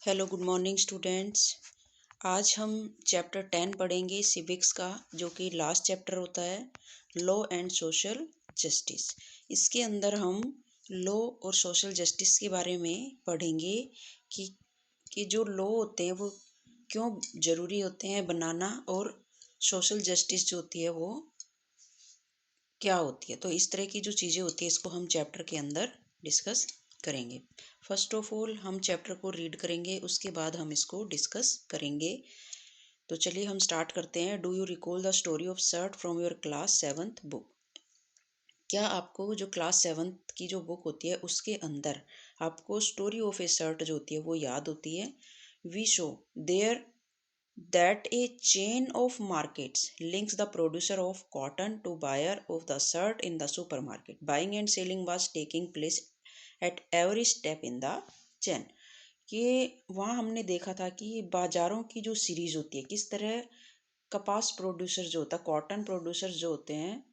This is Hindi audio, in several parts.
Hello good morning students. आज हम चैप्टर 10 पढ़ेंगे सिविक्स का, जो कि लास्ट चैप्टर होता है, लॉ एंड सोशल जस्टिस। इसके अंदर हम लॉ और सोशल जस्टिस के बारे में पढ़ेंगे कि जो लॉ होते हैं वो क्यों ज़रूरी होते हैं बनाना, और सोशल जस्टिस जो होती है वो क्या होती है। तो इस तरह की जो चीज़ें होती है इसको हम चैप्टर के अंदर डिस्कस करेंगे। फर्स्ट ऑफ ऑल हम चैप्टर को रीड करेंगे, उसके बाद हम इसको डिस्कस करेंगे। तो चलिए हम स्टार्ट करते हैं। Do you recall the story of shirt from your class 7th book. क्या आपको जो क्लास 7th की जो बुक होती है उसके अंदर आपको स्टोरी ऑफ ए सर्ट जो होती है वो याद होती है। We show there that a chain of markets links the producer of cotton to buyer of the shirt in the supermarket. Buying and selling was taking place at every step in the chain. कि वहाँ हमने देखा था कि बाज़ारों की जो सीरीज़ होती है, किस तरह कपास प्रोड्यूसर जो होता है, कॉटन प्रोड्यूसर जो होते हैं,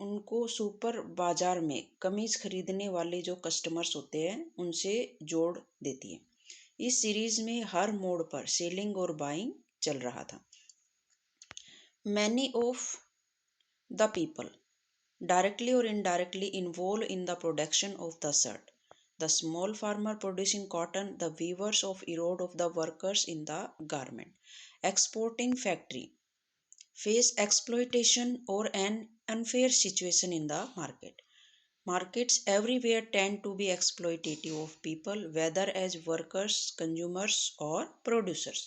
उनको सुपर बाज़ार में कमीज़ खरीदने वाले जो कस्टमर्स होते हैं उनसे जोड़ देती है। इस सीरीज़ में हर मोड़ पर सेलिंग और बाइंग चल रहा था। Many of the people directly or indirectly involved in the production of the shirt. The small farmer producing cotton, the weavers of erode of the workers in the garment. Exporting factory face exploitation or an unfair situation in the market. Markets everywhere tend to be exploitative of people, whether as workers, consumers or producers.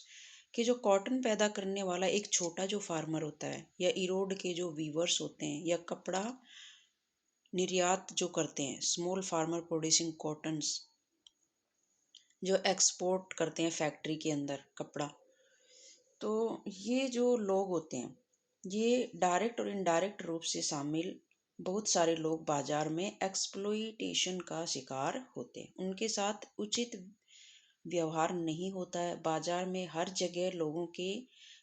कि जो कॉटन पैदा करने वाला एक छोटा जो फार्मर होता है, या इरोड के जो वीवर्स होते हैं, या कपड़ा निर्यात जो करते हैं, स्मॉल फार्मर प्रोड्यूसिंग कॉटन्स जो एक्सपोर्ट करते हैं फैक्ट्री के अंदर कपड़ा, तो ये जो लोग होते हैं ये डायरेक्ट और इनडायरेक्ट रूप से शामिल बहुत सारे लोग बाजार में एक्सप्लॉइटेशन का शिकार होते हैं। उनके साथ उचित व्यवहार नहीं होता है। बाजार में हर जगह लोगों के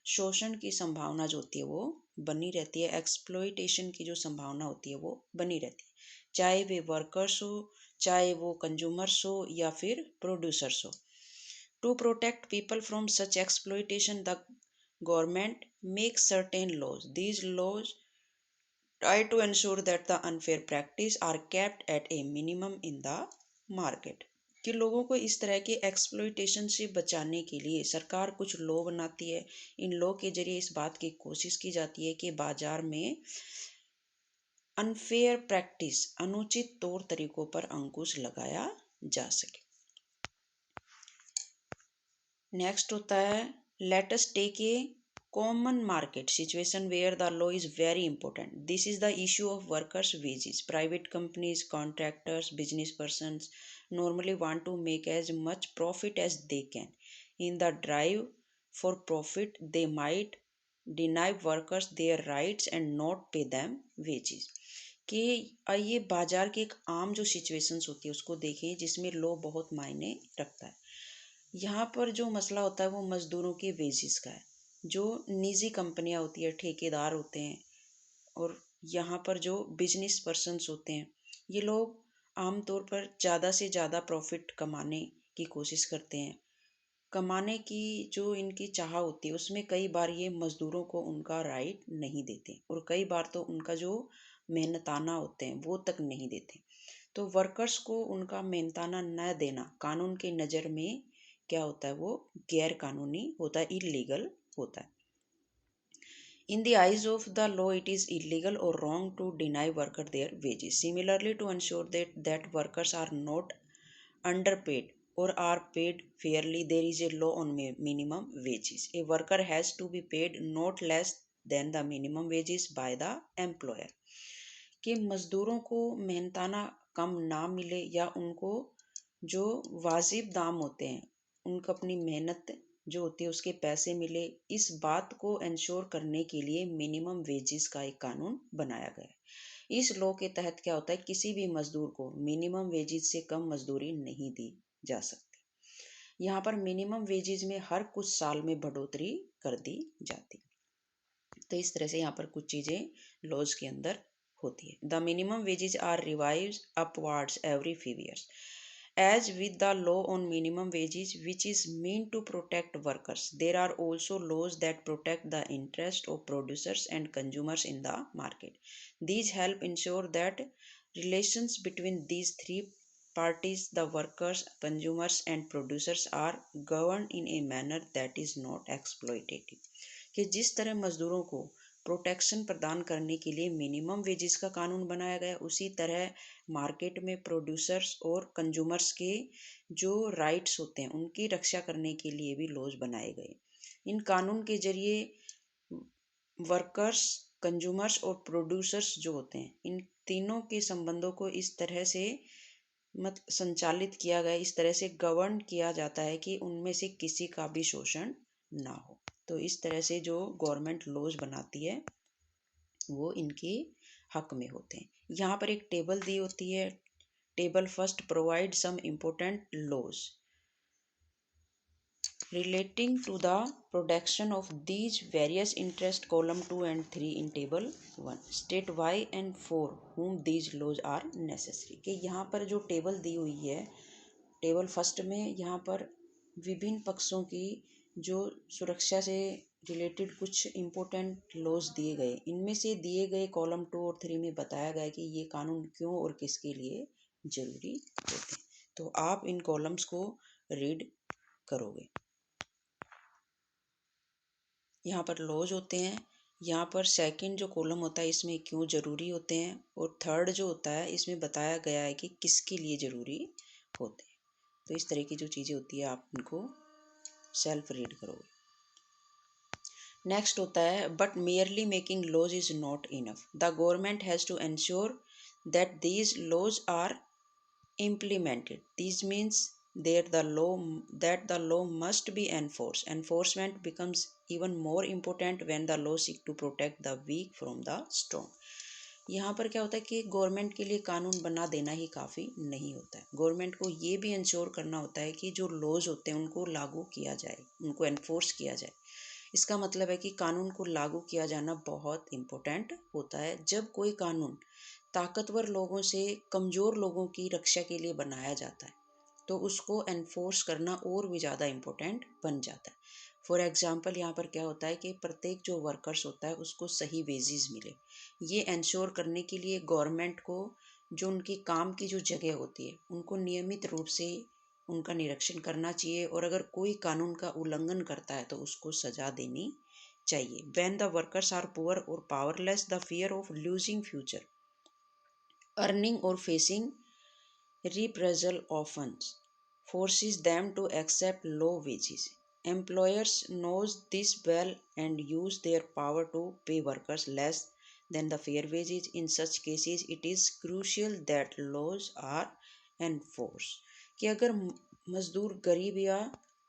शोषण की संभावना जो होती है वो बनी रहती है। एक्सप्लॉइटेशन की जो संभावना होती है वो बनी रहती है, चाहे वे वर्कर्स हो, चाहे वो कंज्यूमर्स हो, या फिर प्रोड्यूसर्स हो। To protect people from such exploitation the government makes certain laws. These laws try to ensure that the unfair practice are kept at a minimum in the market. कि लोगों को इस तरह के एक्सप्लॉइटेशन से बचाने के लिए सरकार कुछ लॉ बनाती है। इन लॉ के जरिए इस बात की कोशिश की जाती है कि बाजार में अनफेयर प्रैक्टिस, अनुचित तौर तरीकों पर अंकुश लगाया जा सके। नेक्स्ट होता है, let us take a common market situation where the law is very important. This is the issue of workers' wages. Private companies, contractors, business persons normally want to make as much profit as they can. In the drive for profit, they might deny workers their rights and not pay them wages. कि आइए बाजार की एक आम जो सिचुएशंस होती है उसको देखें, जिसमें लॉ बहुत मायने रखता है। यहाँ पर जो मसला होता है वो मज़दूरों के वेजेस का है। जो निजी कंपनियां होती है, ठेकेदार होते हैं, और यहाँ पर जो बिजनेस पर्सन्स होते हैं, ये लोग आमतौर पर ज़्यादा से ज़्यादा प्रॉफिट कमाने की कोशिश करते हैं। कमाने की जो इनकी चाह होती है उसमें कई बार ये मज़दूरों को उनका राइट नहीं देते, और कई बार तो उनका जो मेहनताना होते हैं वो तक नहीं देते। तो वर्कर्स को उनका मेहनताना न देना कानून की नज़र में क्या होता है, वो गैर कानूनी होता है, इलीगल होता है। In the eyes of the law, it is illegal or wrong to deny worker their wages. Similarly, to ensure that workers are not underpaid or are paid fairly, there is a law on minimum wages. A worker has to be paid not less than the minimum wages by the employer. कि मज़दूरों को मेहनताना कम ना मिले, या उनको जो वाजिब दाम होते हैं, उनको अपनी मेहनत जो होती है उसके पैसे मिले। इस बात को इंश्योर करने के लिए मिनिमम वेजेस का एक कानून बनाया गया है। इस लॉ के तहत क्या होता है, किसी भी मजदूर को मिनिमम वेजेस से कम मजदूरी नहीं दी जा सकती। यहाँ पर मिनिमम वेजेस में हर कुछ साल में बढ़ोतरी कर दी जाती। तो इस तरह से यहाँ पर कुछ चीज़ें लॉज के अंदर होती है। The minimum wages are revise upwards every 5 years. As with the law on minimum wages, which is meant to protect workers, there are also laws that protect the interest of producers and consumers in the market. These help ensure that relations between these three parties, the workers, consumers, and producers, are governed in a manner that is not exploitative. कि जिस तरह मजदूरों को प्रोटेक्शन प्रदान करने के लिए मिनिमम वेजेस का कानून बनाया गया, उसी तरह मार्केट में प्रोड्यूसर्स और कंज्यूमर्स के जो राइट्स होते हैं उनकी रक्षा करने के लिए भी लॉज बनाए गए। इन कानून के जरिए वर्कर्स, कंज्यूमर्स और प्रोड्यूसर्स जो होते हैं, इन तीनों के संबंधों को इस तरह से संचालित किया गया, इस तरह से गवर्न किया जाता है कि उनमें से किसी का भी शोषण ना हो। तो इस तरह से जो गवर्नमेंट लॉज बनाती है वो इनके हक में होते हैं। यहाँ पर एक टेबल दी होती है। Table first provide some important laws relating to the protection of these various interest, column 2 and 3 in table 1 state why and for whom these laws are necessary। कि यहाँ पर जो टेबल दी हुई है, टेबल फर्स्ट में यहाँ पर विभिन्न पक्षों की जो सुरक्षा से रिलेटेड कुछ इम्पोर्टेंट लॉज दिए गए। इनमें से दिए गए कॉलम 2 और 3 में बताया गया कि ये कानून क्यों और किसके लिए जरूरी होते हैं। तो आप इन कॉलम्स को रीड करोगे। यहाँ पर लॉज होते हैं। यहाँ पर सेकंड जो कॉलम होता है इसमें क्यों ज़रूरी होते हैं, और थर्ड जो होता है इसमें बताया गया है कि किसके लिए ज़रूरी होते हैं। तो इस तरह की जो चीज़ें होती है आप उनको सेल्फ रीड करोगे। नेक्स्ट होता है but merely making laws is not enough, the government has to ensure that these laws are implemented. This means that the law must be enforced. Enforcement becomes even more important when the law seek to protect the weak from the strong. यहाँ पर क्या होता है कि गवर्नमेंट के लिए कानून बना देना ही काफ़ी नहीं होता है। गवर्नमेंट को ये भी इंश्योर करना होता है कि जो लॉज होते हैं उनको लागू किया जाए, उनको एनफोर्स किया जाए। इसका मतलब है कि कानून को लागू किया जाना बहुत इम्पोर्टेंट होता है। जब कोई कानून ताकतवर लोगों से कमज़ोर लोगों की रक्षा के लिए बनाया जाता है तो उसको एनफोर्स करना और भी ज़्यादा इम्पोर्टेंट बन जाता है। फॉर एग्जांपल यहाँ पर क्या होता है कि प्रत्येक जो वर्कर्स होता है उसको सही वेजेस मिले। ये इंश्योर करने के लिए गवर्नमेंट को जो उनकी काम की जो जगह होती है उनको नियमित रूप से उनका निरीक्षण करना चाहिए, और अगर कोई कानून का उल्लंघन करता है तो उसको सजा देनी चाहिए। When the workers are poor और powerless, the fear of losing future earning or facing reprisal often forces them to accept low wages. Employers knows this well and use their power to pay workers less than the fair wages. In such cases, it is crucial that laws are enforced। कि अगर मजदूर गरीब या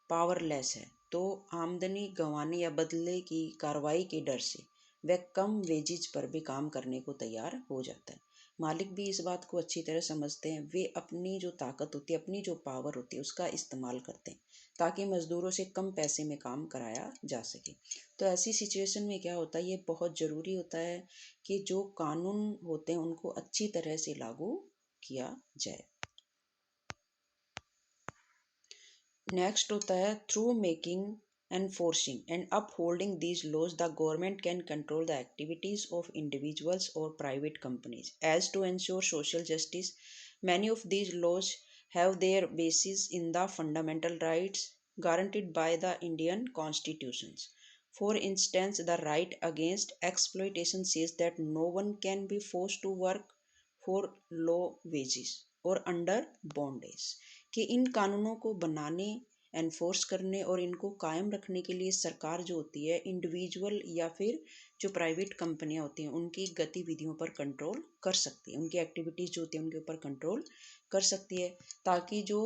पावरलेस है तो आमदनी गंवाने या बदले की कार्रवाई के डर से वह कम वेजेज पर भी काम करने को तैयार हो जाता है। मालिक भी इस बात को अच्छी तरह समझते हैं। वे अपनी जो ताकत होती है, अपनी जो पावर होती है उसका इस्तेमाल करते हैं ताकि मज़दूरों से कम पैसे में काम कराया जा सके। तो ऐसी सिचुएशन में क्या होता है, ये बहुत ज़रूरी होता है कि जो कानून होते हैं उनको अच्छी तरह से लागू किया जाए। नेक्स्ट होता है through making enforcing and upholding these laws, the government can control the activities of individuals or private companies as to ensure social justice. Many of these laws have their basis in the fundamental rights guaranteed by the Indian constitutions. For instance, the right against exploitation says that no one can be forced to work for low wages or under bondage। कि इन कानूनों को बनाने, एनफोर्स करने और इनको कायम रखने के लिए सरकार जो होती है इंडिविजुअल या फिर जो प्राइवेट कंपनियां होती हैं उनकी गतिविधियों पर कंट्रोल कर सकती है, उनकी एक्टिविटीज़ जो होती है उनके ऊपर कंट्रोल कर सकती है, ताकि जो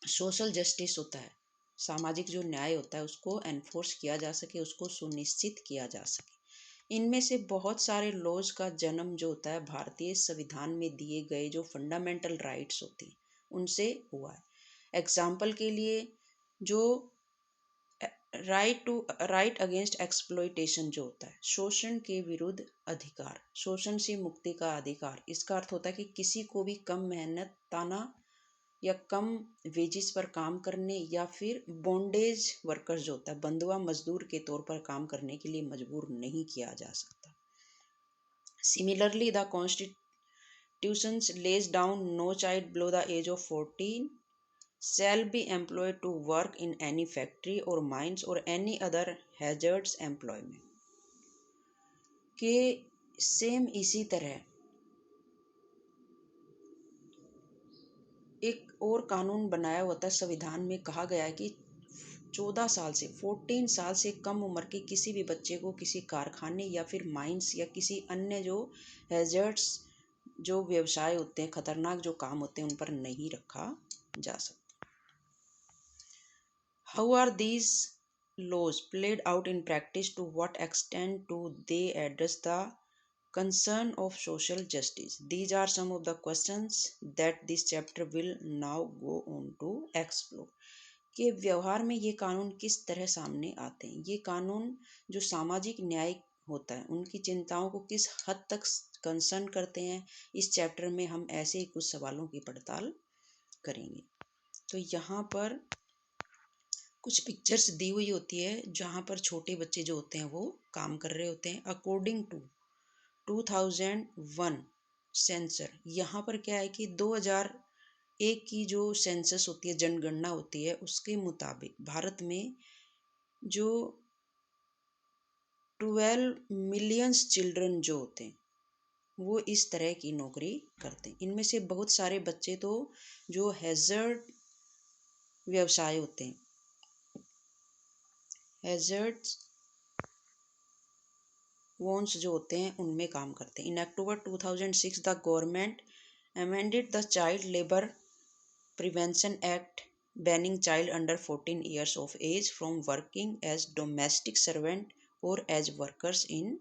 सोशल जस्टिस होता है, सामाजिक जो न्याय होता है उसको एनफोर्स किया जा सके, उसको सुनिश्चित किया जा सके। इनमें से बहुत सारे लॉज का जन्म जो होता है भारतीय संविधान में दिए गए जो फंडामेंटल राइट्स होती हैं उनसे हुआ है। एग्जाम्पल के लिए जो राइट अगेंस्ट एक्सप्लॉइटेशन जो होता है, शोषण के विरुद्ध अधिकार, शोषण से मुक्ति का अधिकार, इसका अर्थ होता है कि किसी को भी कम मेहनत ताना या कम वेजिस पर काम करने या फिर बॉन्डेज वर्कर्स जो होता है बंधुआ मजदूर के तौर पर काम करने के लिए मजबूर नहीं किया जा सकता। Similarly the constitution lays down no child below the age of 14 shall be employed to work in any factory or mines or any other hazardous employment। के सेम इसी तरह एक और कानून बनाया हुआ था, संविधान में कहा गया है कि 14 साल से कम उम्र के किसी भी बच्चे को किसी कारखाने या फिर माइंस या किसी अन्य जो हैजर्ड्स जो व्यवसाय होते हैं, खतरनाक जो काम होते हैं, उन पर नहीं रखा जा सकता। How are these laws played out in practice? To what extent do they address the concern of social justice? These are some of the questions that this chapter will now go on to explore। कि व्यवहार में ये कानून किस तरह सामने आते हैं, ये कानून जो सामाजिक न्याय होता है उनकी चिंताओं को किस हद तक कंसर्न करते हैं, इस चैप्टर में हम ऐसे ही कुछ सवालों की पड़ताल करेंगे। तो यहाँ पर कुछ पिक्चर्स दी हुई होती है जहाँ पर छोटे बच्चे जो होते हैं वो काम कर रहे होते हैं। अकॉर्डिंग टू 2001 सेंसर, यहाँ पर क्या है कि 2001 की जो सेंसस होती है, जनगणना होती है, उसके मुताबिक भारत में जो 12 मिलियंस चिल्ड्रन जो होते हैं वो इस तरह की नौकरी करते हैं। इनमें से बहुत सारे बच्चे तो जो हैजर्ड व्यवसाय होते हैं, हैजर्ड्स वॉन्स जो होते हैं उनमें काम करते हैं। In October 2006 the government amended the child labour prevention act banning child under 14 years of age from working as domestic servant और as workers in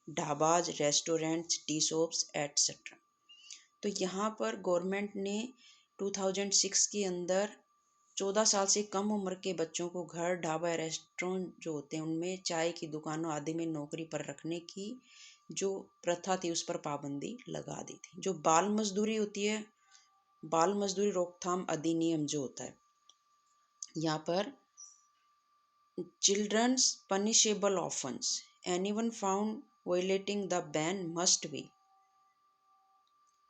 dhabas, restaurants, tea shops etcetera. तो यहाँ पर गवर्नमेंट ने 2006 के अंदर 14 साल से कम उम्र के बच्चों को घर, ढाबा या रेस्टोरेंट जो होते हैं उनमें, चाय की दुकानों आदि में नौकरी पर रखने की जो प्रथा थी उस पर पाबंदी लगा दी थी। जो बाल मजदूरी होती है, बाल मजदूरी रोकथाम अधिनियम जो होता है, यहाँ पर childrens punishable offence, anyone found violating the ban must be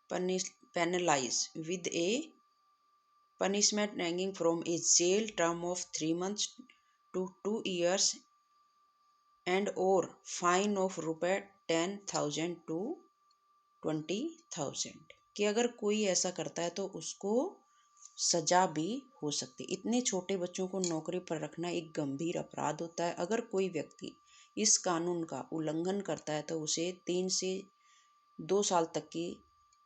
penalized with a punishment ranging from a jail term of 3 months to 2 years and or fine of रुपए 10,000 to 20,000। कि अगर कोई ऐसा करता है तो उसको सजा भी हो सकती है। इतने छोटे बच्चों को नौकरी पर रखना एक गंभीर अपराध होता है। अगर कोई व्यक्ति इस कानून का उल्लंघन करता है तो उसे 3 से 2 साल तक की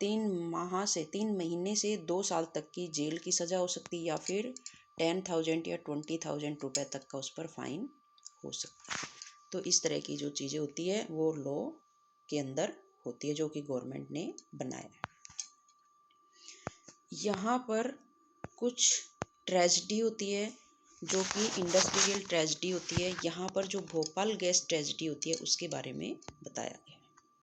3 महीने से 2 साल तक की जेल की सज़ा हो सकती है या फिर 10,000 या 20,000 रुपये तक का उस पर फाइन हो सकता है। तो इस तरह की जो चीज़ें होती है वो लॉ के अंदर होती है जो कि गवर्नमेंट ने बनाया है। यहाँ पर कुछ ट्रेजेडी होती है जो कि इंडस्ट्रियल ट्रेजेडी होती है। यहाँ पर जो भोपाल गैस ट्रेजेडी होती है उसके बारे में बताया गया।